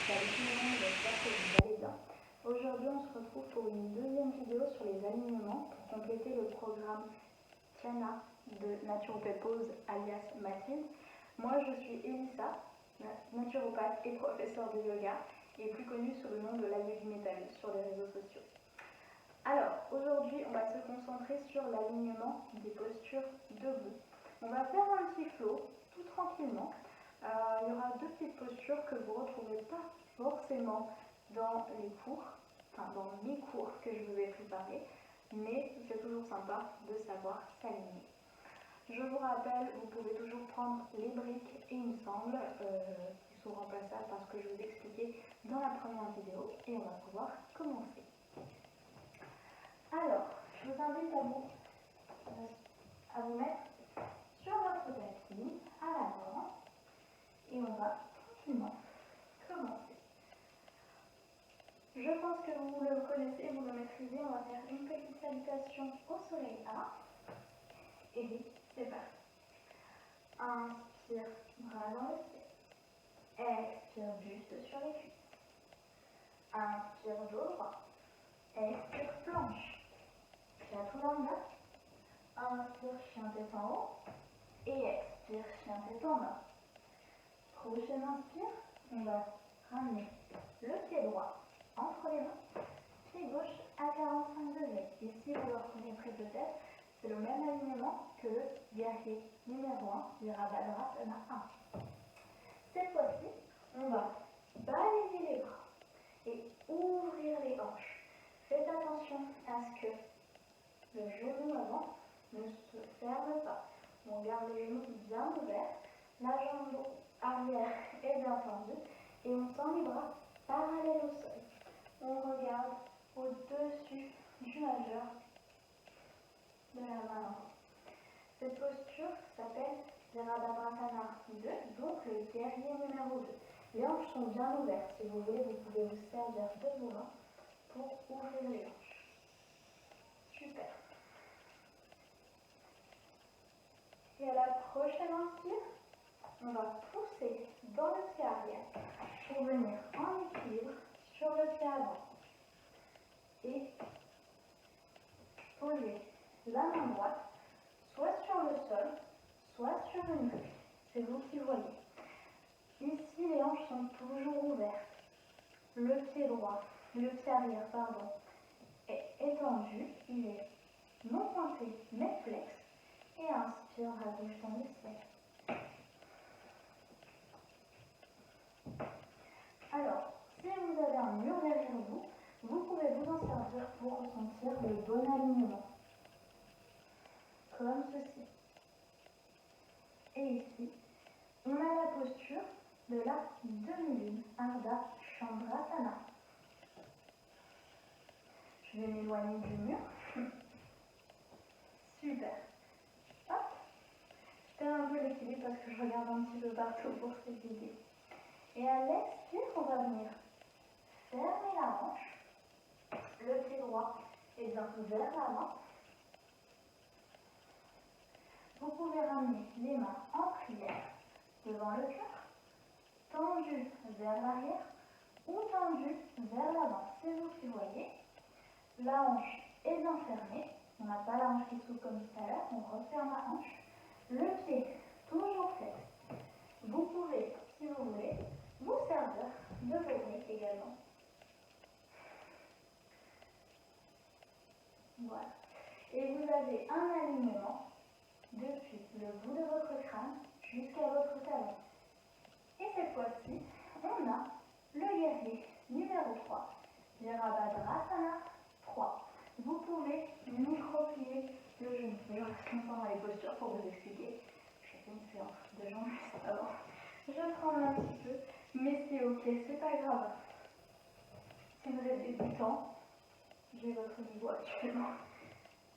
Salut tout le monde, j'espère que vous allez bien. Aujourd'hui, on se retrouve pour une deuxième vidéo sur les alignements pour compléter le programme Tiana de Naturopause alias Mathilde. Moi, je suis Elissa, naturopathe et professeure de yoga et plus connue sous le nom de la Yogi Métal sur les réseaux sociaux. Alors, aujourd'hui, on va se concentrer sur l'alignement des postures debout. On va faire un petit flow, tout tranquillement. Il y aura deux petites postures que vous ne retrouverez pas forcément dans les cours, enfin dans mes cours que je vous ai préparés, mais c'est toujours sympa de savoir s'aligner. Je vous rappelle, vous pouvez toujours prendre les briques et une sangle qui sont remplaçables par ce que je vous ai expliqué dans la première vidéo et on va pouvoir commencer. Alors, je vous invite à vous mettre sur votre tapis à l'avant et on va tranquillement commencer. Je pense que vous le connaissez, vous le maîtrisez. On va faire une petite salutation au soleil A. Et oui, c'est parti. Inspire, bras dans le ciel. Expire, buste sur les cuisses. Inspire, dos droit. Expire, planche. Chaturanga. Inspire, chien tête en haut. Et expire, chien tête en bas. Prochaine inspire, on va ramener le pied droit entre les mains, pied gauche à 45 degrés. Ici, vous le reconnaîtrez peut-être, c'est le même alignement que le guerrier numéro 1 du Virabhadrasana 1. Cette fois-ci, on va balayer les bras et ouvrir les hanches. Faites attention à ce que le genou avant ne se ferme pas. On garde le genou bien ouvert, la jambe arrière est bien tendue et on tend les bras parallèles au sol. On regarde au-dessus du majeur de la main. Cette posture s'appelle Virabhadrasana 2, donc le guerrier numéro 2. Les hanches sont bien ouvertes. Si vous voulez, vous pouvez vous servir de vos mains pour ouvrir les hanches. Super. Et à la prochaine inspire, on va pousser dans le pied arrière pour venir en équilibre sur le pied avant. Et poser la main droite soit sur le sol, soit sur une cuisse. C'est vous qui voyez. Ici, les hanches sont toujours ouvertes. Le pied droit, le pied arrière, pardon, est étendu. Il est non pointé, mais flex. Et inspire à gauche dans le ciel. Alors, si vous avez un mur derrière vous, vous pouvez vous en servir pour ressentir le bon alignement. Comme ceci. Et ici, on a la posture de la demi-lune, Ardha Chandrasana. Je vais m'éloigner du mur. Super. Hop. Je perds un peu l'équilibre parce que je regarde un petit peu partout pour cette idée. Et à l'expire, on va venir fermer la hanche. Le pied droit est bien vers l'avant. Vous pouvez ramener les mains en prière devant le cœur, tendu vers l'arrière ou tendu vers l'avant. C'est vous qui voyez. La hanche est bien fermée. On n'a pas la hanche qui s'ouvre comme tout à l'heure. On referme la hanche. Le pied toujours flex. Vous pouvez, si vous voulez, vous servir de vos briques également. Voilà. Et vous avez un alignement depuis le bout de votre crâne jusqu'à votre talon. Et cette fois-ci, on a le guerrier numéro 3, Virabhadrasana 3. Vous pouvez micro-plier le genou. Je reste longtemps dans les postures pour vous expliquer. J'ai fait une séance de jambes juste avant. Je tremble un petit peu, mais c'est ok, c'est pas grave. Si vous êtes débutant, j'ai votre niveau actuellement.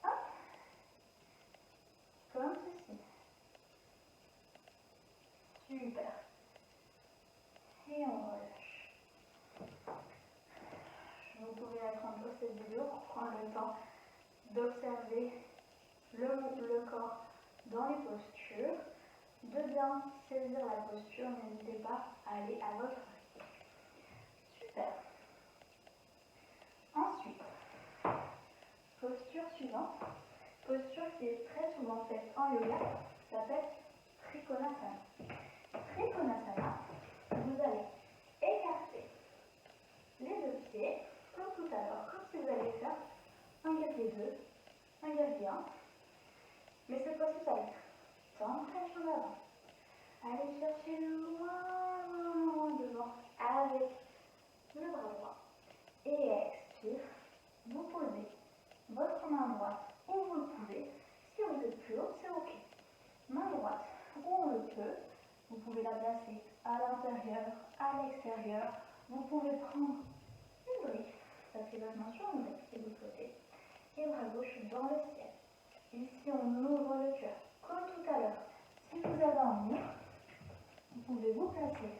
Hop. Comme ceci. Super. Et on relâche. Vous pouvez mettre en pause cette vidéo pour prendre le temps d'observer le corps dans les postures, de bien saisir la posture. N'hésitez pas à aller à votre rythme. en fait en yoga s'appelle Trikonasana. Trikonasana, vous allez écarter les deux pieds, comme tout à l'heure, comme si vous alliez faire un guerrier 2, un guerrier 1. Mais cette fois-ci, ça va être tendre la jambe avant. Allez chercher loin devant avec le bras droit. Et expire. Vous posez votre main droite où vous le pouvez. Si vous êtes plus haut, c'est ok. Main droite où on le peut. Vous pouvez la placer à l'intérieur, à l'extérieur. Vous pouvez prendre une brique. Ça fait votre main sur une brique si vous souhaitez. Et bras gauche dans le ciel. Ici, on ouvre le cœur. Comme tout à l'heure, si vous avez un mur, vous pouvez vous placer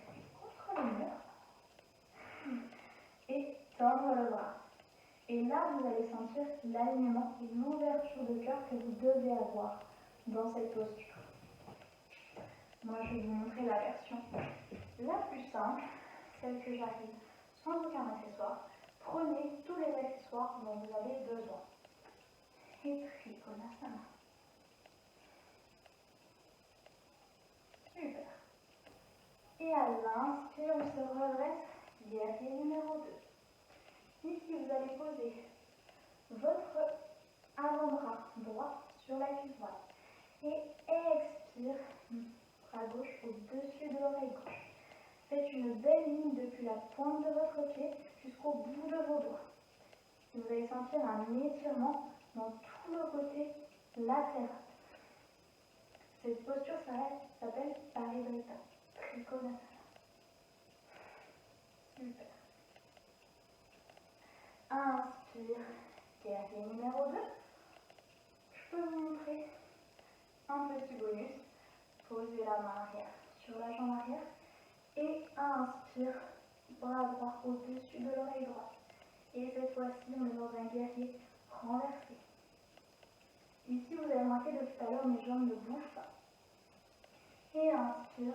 contre le mur et tendre le bras. Et là, vous allez sentir l'alignement et l'ouverture de cœur que vous devez avoir dans cette posture. Moi, je vais vous montrer la version la plus simple, celle que j'arrive sans aucun accessoire. Prenez tous les accessoires dont vous avez besoin. Et Trikonasana. Super. Et à l'inspire, on se redresse, guerrier numéro 2. Ici, vous allez poser votre avant-bras droit sur la cuisse droite. Et expire, bras gauche au-dessus de l'oreille gauche. Faites une belle ligne depuis la pointe de votre pied jusqu'au bout de vos doigts. Vous allez sentir un étirement dans tout le côté latéral. Cette posture s'appelle Parivrtta, Trikonasana. Super. Inspire, guerrier numéro 2. Je peux vous montrer un petit bonus. Posez la main arrière sur la jambe arrière et inspire, bras droit au-dessus de l'oreille droite. Et cette fois-ci, on est dans un guerrier renversé. Ici, vous avez remarqué depuis tout à l'heure, mes jambes ne bougent pas. Et inspire,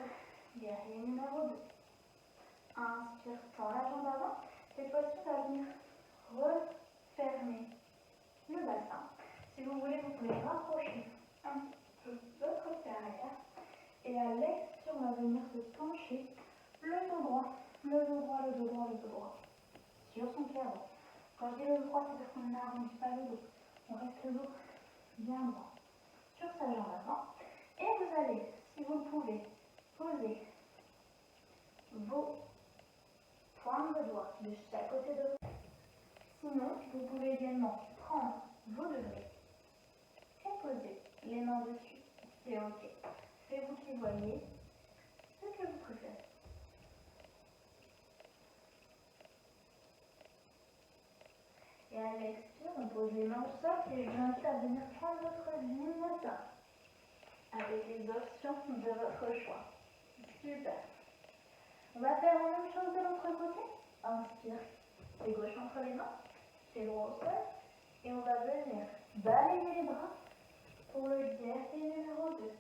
guerrier numéro 2. Inspire, tend la jambe avant. Cette fois-ci, on va venir refermer le bassin. Si vous voulez, vous pouvez rapprocher un peu votre pied arrière. Et à l'expire, on va venir se pencher le dos droit, le dos droit, le dos droit, le dos droit. Sur son pied avant. Quand je dis le dos droit, c'est-à-dire qu'on n'arrondit pas le dos. On reste le dos bien droit. Sur sa jambe avant. Et vous allez, si vous le pouvez, poser vos pointes de doigts de chaque côté de vous. Sinon, vous pouvez également prendre vos deux briques et poser les mains dessus. C'est ok. C'est vous qui voyez ce que vous préférez. Et à l'expire, on pose les mains au sol et je vous invite à venir prendre votre vinyasa avec les options de votre choix. Super. On va faire la même chose de l'autre côté. Inspire, pied gauche entre les mains, pied droit au sol. Et on va venir balayer les bras pour le guerrier numéro 2.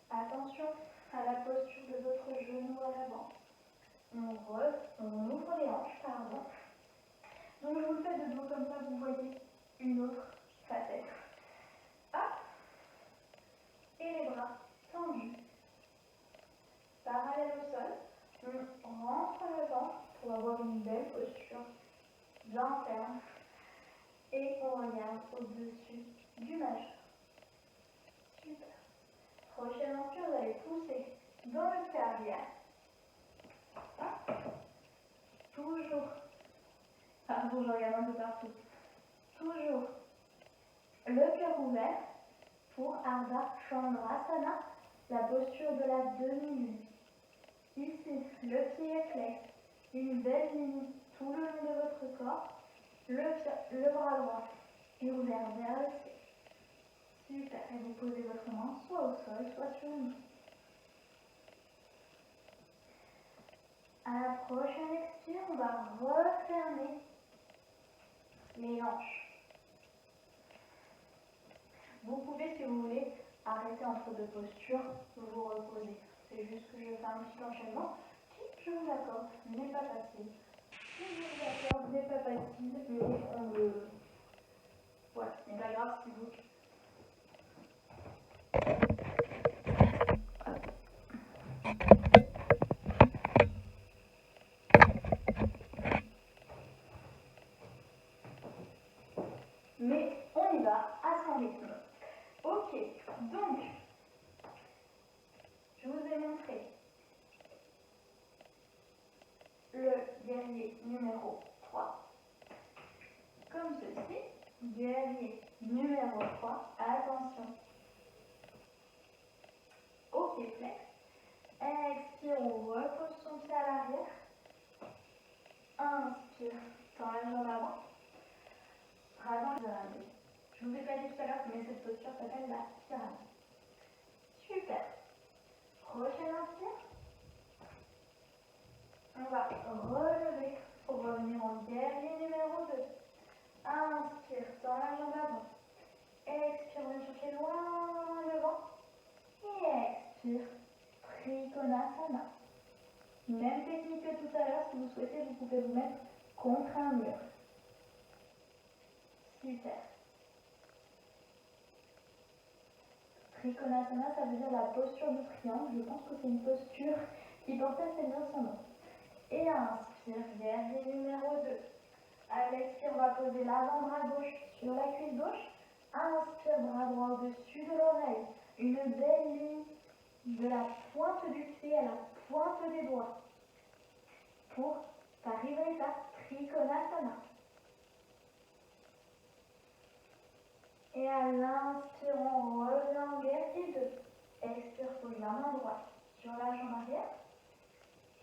Attention à la posture de votre genou à l'avant. On ouvre les hanches, pardon. Donc je vous le fais de dos comme ça, vous voyez une autre facette. Hop. Et les bras tendus. Parallèle au sol. On rentre le ventre pour avoir une belle posture bien ferme. Et on regarde au-dessus du majeur. Super. Prochaine entrée, vous allez pousser dans le cardiaque. Toujours. Pardon, je regarde un peu partout. Toujours le cœur ouvert pour Ardha Chandrasana, la posture de la demi-lune. Ici, le pied est clair, une belle ligne tout le long de votre corps, le bras droit est ouvert vers le ciel. Super, et vous posez votre main soit au sol, soit sur une main. À la prochaine expire, on va refermer les hanches. Vous pouvez, si vous voulez, arrêter entre deux postures, vous reposer. C'est juste que je fais un petit enchaînement qui, je vous l'accorde, n'est pas facile. Si je vous l'accorde, n'est pas facile, mais on le... Voilà, c'est pas grave si vous... guerrier numéro 3. Comme ceci, guerrier numéro 3, attention. Au pied flex. Expire, on repose son pied à l'arrière. Inspire, tends la jambe avant. Rallonge de la nuit. Je vous ai pas dit tout à l'heure, mais cette posture s'appelle la pyramide. Super. Prochaine inspire. On va relever pour revenir en guerrier numéro 2. Inspire, tends la jambe avant. Expire, on va chercher loin devant. Et expire, Trikonasana. Même technique que tout à l'heure, si vous souhaitez, vous pouvez vous mettre contre un mur. Super. Trikonasana, ça veut dire la posture du triangle. Je pense que c'est une posture qui porte assez bien son nom. Et inspire, guerrier numéro 2. À l'expire, on va poser l'avant-bras gauche sur la cuisse gauche. Inspire, bras droit au-dessus de l'oreille. Une belle ligne de la pointe du pied à la pointe des doigts. Pour Parivritta Trikonasana. Et à l'inspire, on revient en guerrier 2. Expire, pose la main droite sur la jambe arrière.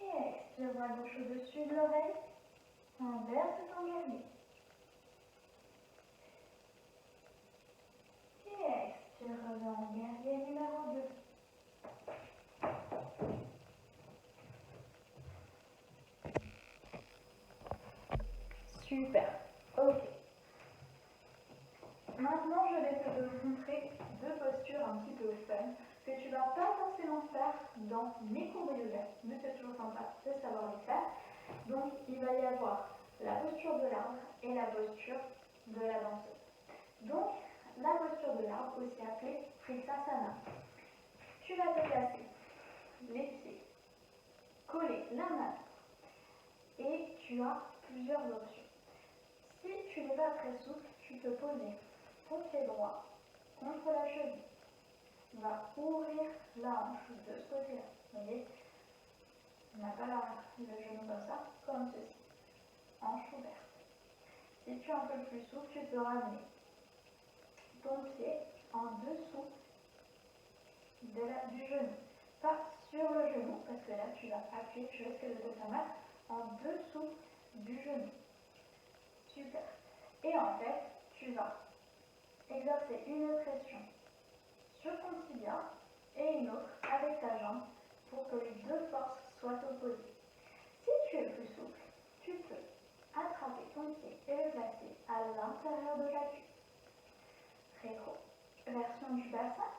Et expire, bras gauche au-dessus de l'oreille. Inverse ton guerrier. Et expire, reviens en guerrier numéro 2. Super. Ok. Maintenant, je vais te montrer deux postures un petit peu fun que tu ne vas pas forcément faire dans mes cours de yoga, mais c'est toujours sympa de savoir les faire. Donc, il va y avoir la posture de l'arbre et la posture de la danseuse. Donc, la posture de l'arbre, aussi appelée Vriksasana. Tu vas te placer les pieds collés l'un à l'autre et tu as plusieurs options. Si tu n'es pas très souple, tu peux poser ton pied droit contre la cheville. On va ouvrir la hanche de ce côté-là. Vous voyez, on n'a pas le genou comme ça, comme ceci. Hanche ouverte. Si tu es un peu plus souple, tu peux ramener ton pied en dessous du genou. Pas sur le genou, parce que là tu vas appuyer, tu risques de te faire mal, en dessous du genou. Super. Et en fait, tu vas exercer une pression sur ton tibia et une autre avec ta jambe pour que les deux forces soient opposées. Si tu es plus souple, tu peux attraper ton pied et le placer à l'intérieur de la cuisse. Rétro. Version du bassin.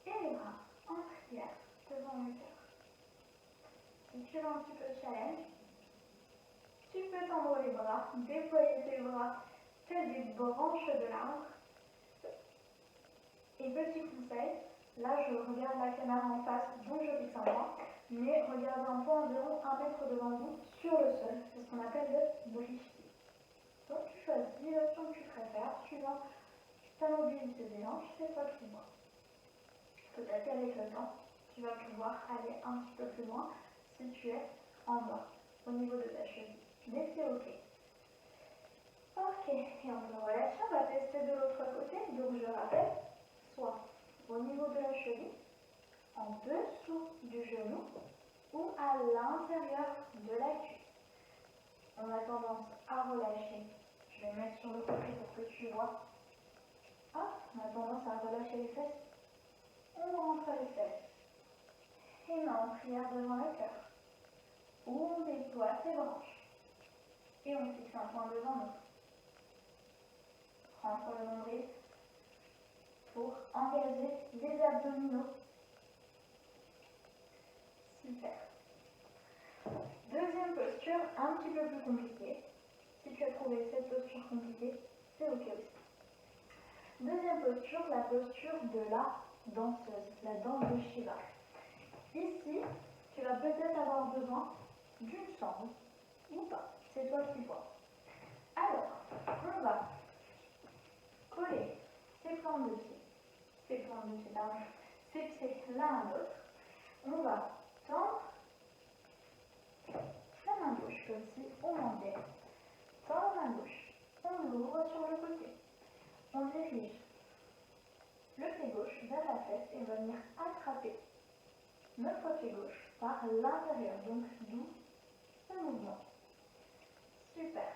Et les bras en prière devant le cœur. Si tu veux un petit peu de challenge, tu peux tendre les bras, déployer tes bras tels des branches de l'arbre. Et petit conseil, là je regarde la caméra en face, donc je fixe un point, mais regardez un point environ 1 mètre devant vous sur le sol, c'est ce qu'on appelle le drishti. Donc tu choisis l'option que tu préfères, suivant ta mobilité des hanches, c'est toi qui vois. Peut-être qu'avec le temps, tu vas pouvoir aller un petit peu plus loin si tu es en bas, au niveau de ta cheville. Mais c'est ok. Ok, et on se relâche, on va tester de l'autre côté, donc je rappelle, soit au niveau de la cheville, en dessous du genou ou à l'intérieur de la cuisse. On a tendance à relâcher. Je vais me mettre sur le côté pour que tu vois. Hop, on a tendance à relâcher les fesses. On rentre les fesses. Et main en prière devant le cœur. Ou on déploie ses branches. Et on fixe un point devant nous. Rentre le nombril pour engager les abdominaux. Super. Deuxième posture, un petit peu plus compliquée. Si tu as trouvé cette posture compliquée, c'est ok aussi. Deuxième posture, la posture de la danseuse, la danse de Shiva. Ici, tu vas peut-être avoir besoin d'une sangle ou pas, c'est toi qui vois. Alors, on va coller ses plantes de pied, ses pieds l'un à l'autre. On va tendre on enlève. Dans la main gauche, on l'ouvre sur le côté. On dirige le pied gauche vers la fesse et on va venir attraper notre pied gauche par l'intérieur. Donc, d'où ce mouvement. Super.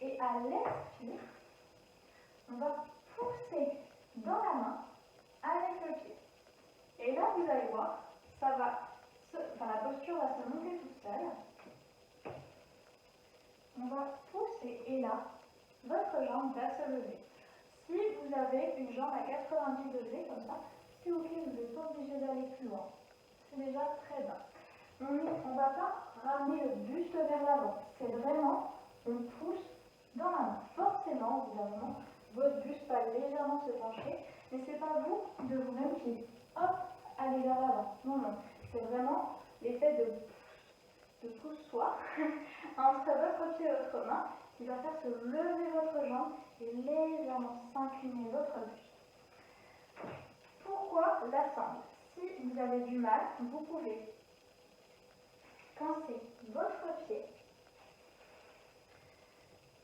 Et à l'expire, on va pousser dans la main avec le pied. Et là, vous allez voir, la posture va se monter toute seule. On va pousser et là, votre jambe va se lever. Si vous avez une jambe à 90 degrés comme ça, c'est ok, vous n'êtes pas obligé d'aller plus loin. C'est déjà très bien. On ne va pas ramener le buste vers l'avant. C'est vraiment, on pousse dans la main. Forcément, au bout d'un moment, votre buste va légèrement se pencher, mais ce n'est pas vous de vous-même qui, hop, allez vers l'avant. Non, non. C'est vraiment l'effet de pousse-soi entre votre pied et votre main qui va faire se lever votre jambe et légèrement s'incliner votre buste. Pourquoi la sangle? Si vous avez du mal, vous pouvez pincer votre pied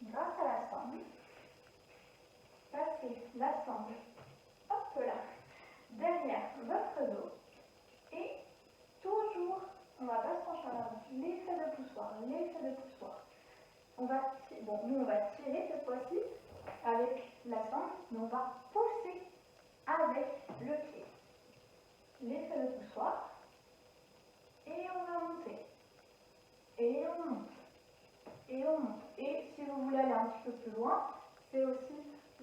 grâce à la sangle, passer la sangle, hop là, derrière votre dos et toujours, on ne va pas se pencher en avant, l'effet de poussoir, l'effet de poussoir. Nous on va tirer cette fois-ci avec la sangle, mais on va pousser avec le pied. L'effet de poussoir, et on va monter, et on monte, et on monte. Et si vous voulez aller un petit peu plus loin, c'est aussi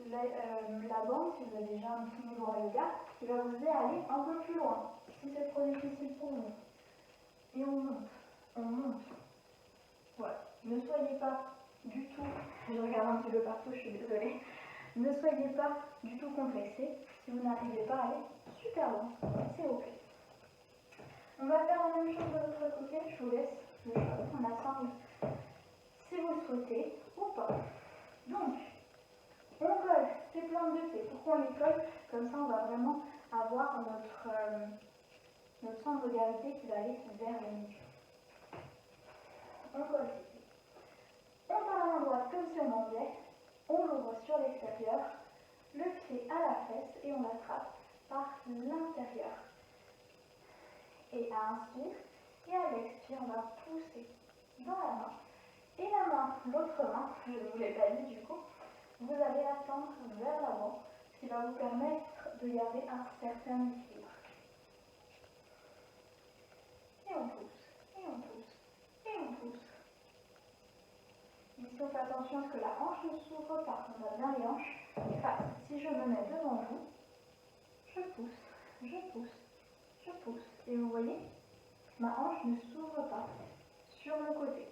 la bande, si vous avez déjà un petit niveau en yoga, qui va vous aider à aller un peu plus loin, si c'est trop difficile pour vous. Et on monte, on monte. Voilà. Ne soyez pas du tout, je regarde un petit peu partout, je suis désolée, ne soyez pas du tout complexés. Si vous n'arrivez pas à aller super loin, c'est ok. On va faire la même chose de l'autre côté, je vous laisse le choix, on assemble si vous le souhaitez ou pas. Donc, on colle ces plantes de pied. Pourquoi on les colle? Comme ça, on va vraiment avoir notre centre de gravité qui va aller vers le milieu. On colle ces pieds. On part à l'endroit comme si on bandait, on l'ouvre sur l'extérieur, le pied à la fesse et on l'attrape par l'intérieur. Et à inspire et à l'expire, on va pousser dans la main. Et la main, l'autre main, je ne vous l'ai pas dit du coup, vous allez la tendre vers l'avant, ce qui va vous permettre de garder un certain équilibre. Et on pousse, et on pousse, et on pousse. Ici, on fait attention à ce que la hanche ne s'ouvre pas. On va bien les hanches face. Si je me mets devant vous, je pousse, je pousse, je pousse. Et vous voyez, ma hanche ne s'ouvre pas sur le côté.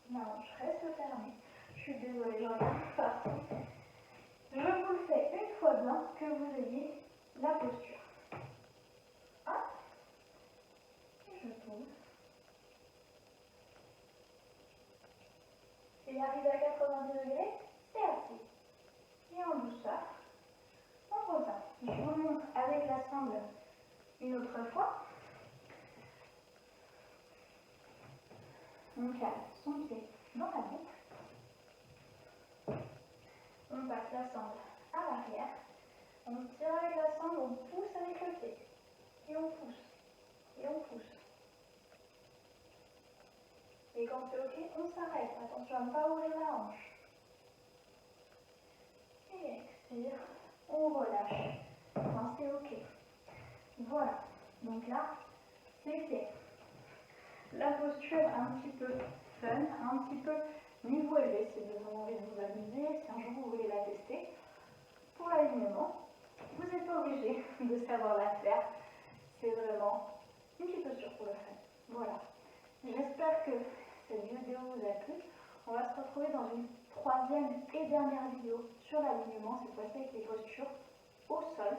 Ma hanche reste fermée. Je suis désolée, j'en ai partout. Je vous le fais une fois bien que vous ayez la posture. Hop. Et je pousse. Et arrivé à 90 degrés, c'est assis. Et en douceur, on revient. Je vous montre avec la sangle une autre fois. On cale son pied dans la boucle. On passe la sangle à l'arrière. On tire avec la sangle, on pousse avec le pied. Et on pousse. Et on pousse. Et quand c'est ok, on s'arrête. Attention à ne pas ouvrir la hanche. Et expire. On relâche. Quand c'est ok. Voilà. Donc là, c'est fait. La posture un petit peu fun, un petit peu niveau élevé, si vous avez envie de vous amuser, si un jour vous voulez la tester. Pour l'alignement, vous n'êtes pas obligé de savoir la faire. C'est vraiment une petite posture pour le fun. Voilà. J'espère que cette vidéo vous a plu. On va se retrouver dans une troisième et dernière vidéo sur l'alignement, cette fois-ci avec les postures au sol.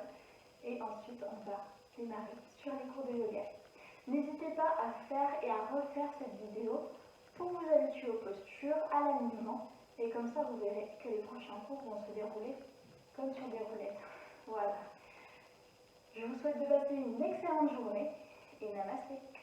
Et ensuite, on va démarrer sur les cours de yoga. N'hésitez pas à faire et à refaire cette vidéo pour vous habituer aux postures, à l'alignement. Et comme ça, vous verrez que les prochains cours vont se dérouler comme sur des roulettes. Voilà. Je vous souhaite de passer une excellente journée et namasté.